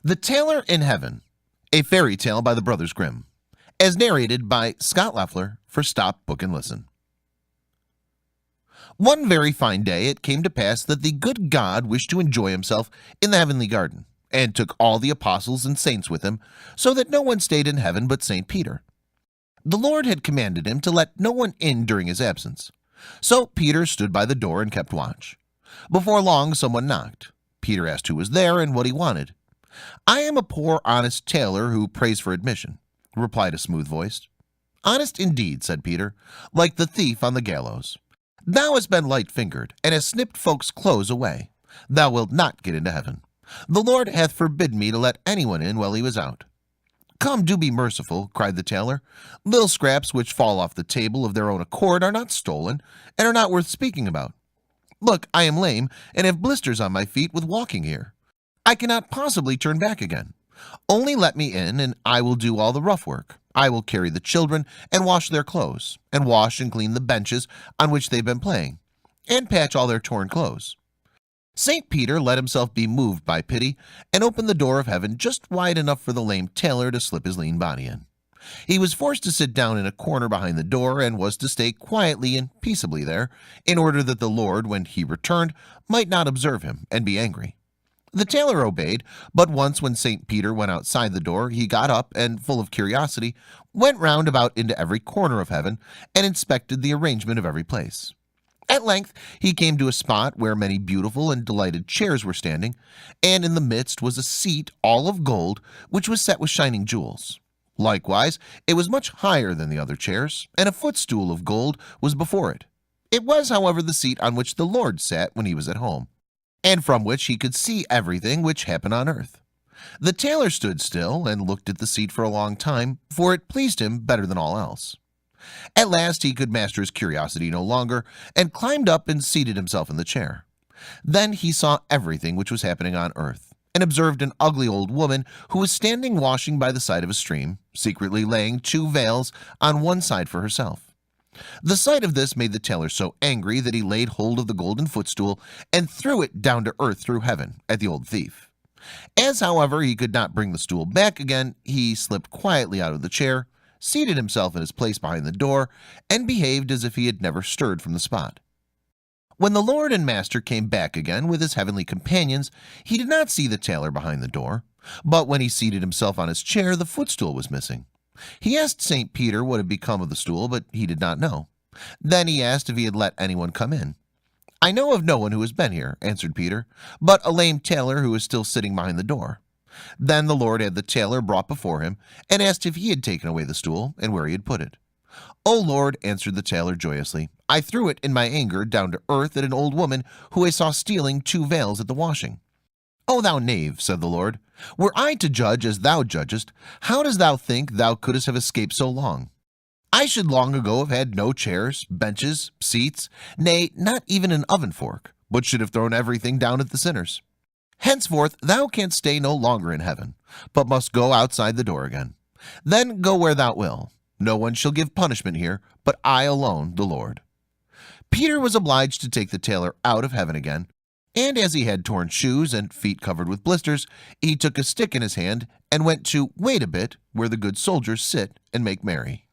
The Tailor in Heaven, a fairy tale by the brothers Grimm, as narrated by Scott Leffler for Stop, Book and Listen. One very fine day it came to pass that the good God wished to enjoy himself in the heavenly garden, and took all the apostles and saints with him, so that no one stayed in heaven but St. Peter. The Lord had commanded him to let no one in during his absence. So Peter stood by the door and kept watch. Before long someone knocked. Peter asked who was there and what he wanted. "I am a poor honest tailor who prays for admission," replied a smooth voice. "Honest indeed," said Peter, "like the thief on the gallows. Thou hast been light-fingered, and hast snipped folks' clothes away. Thou wilt not get into heaven. The Lord hath forbidden me to let anyone in while he was out." "Come, do be merciful," cried the tailor. "Little scraps which fall off the table of their own accord are not stolen, and are not worth speaking about. Look, I am lame, and have blisters on my feet with walking here. I cannot possibly turn back again. Only let me in, and I will do all the rough work. I will carry the children, and wash their clothes, and wash and clean the benches on which they've been playing, and patch all their torn clothes." St. Peter let himself be moved by pity, and opened the door of heaven just wide enough for the lame tailor to slip his lean body in. He was forced to sit down in a corner behind the door, and was to stay quietly and peaceably there, in order that the Lord, when he returned, might not observe him and be angry. The tailor obeyed, but once when St. Peter went outside the door, he got up and, full of curiosity, went round about into every corner of heaven, and inspected the arrangement of every place. At length he came to a spot where many beautiful and delighted chairs were standing, and in the midst was a seat all of gold, which was set with shining jewels. Likewise it was much higher than the other chairs, and a footstool of gold was before it. It was, however, the seat on which the Lord sat when he was at home, and from which he could see everything which happened on earth. The tailor stood still and looked at the seat for a long time, for it pleased him better than all else. At last he could master his curiosity no longer, and climbed up and seated himself in the chair. Then he saw everything which was happening on earth, and observed an ugly old woman who was standing washing by the side of a stream, secretly laying 2 veils on one side for herself. The sight of this made the tailor so angry that he laid hold of the golden footstool and threw it down to earth through heaven at the old thief. As, however, he could not bring the stool back again, he slipped quietly out of the chair, seated himself in his place behind the door, and behaved as if he had never stirred from the spot. When the Lord and Master came back again with his heavenly companions, he did not see the tailor behind the door, but when he seated himself on his chair, the footstool was missing. He asked St. Peter what had become of the stool, but he did not know. Then he asked if he had let anyone come in. "I know of no one who has been here," answered Peter, "but a lame tailor who is still sitting behind the door." Then the Lord had the tailor brought before him, and asked if he had taken away the stool, and where he had put it. "O Lord," answered the tailor joyously, "I threw it in my anger down to earth at an old woman who I saw stealing 2 veils at the washing." "O thou knave," said the Lord, "were I to judge as thou judgest, how dost thou think thou couldst have escaped so long? I should long ago have had no chairs, benches, seats, nay, not even an oven fork, but should have thrown everything down at the sinners. Henceforth thou canst stay no longer in heaven, but must go outside the door again. Then go where thou wilt. No one shall give punishment here, but I alone, the Lord." Peter was obliged to take the tailor out of heaven again, and as he had torn shoes and feet covered with blisters, he took a stick in his hand and went to wait a bit where the good soldiers sit and make merry.